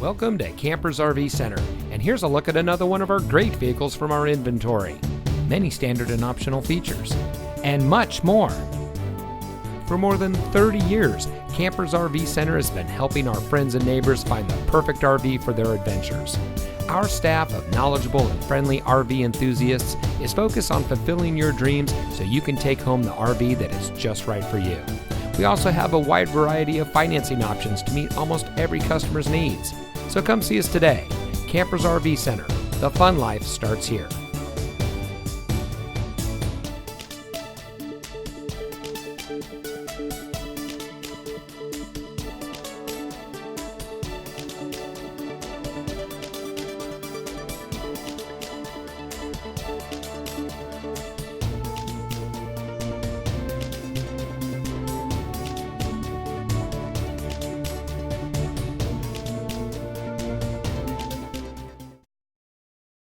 Welcome to Campers RV Center, and here's a look at another one of our great vehicles from our inventory. Many standard and optional features, and much more. For more than 30 years, Campers RV Center has been helping our friends and neighbors find the perfect RV for their adventures. Our staff of knowledgeable and friendly RV enthusiasts is focused on fulfilling your dreams so you can take home the RV that is just right for you. We also have a wide variety of financing options to meet almost every customer's needs. So come see us today. Campers RV Center. The fun life starts here.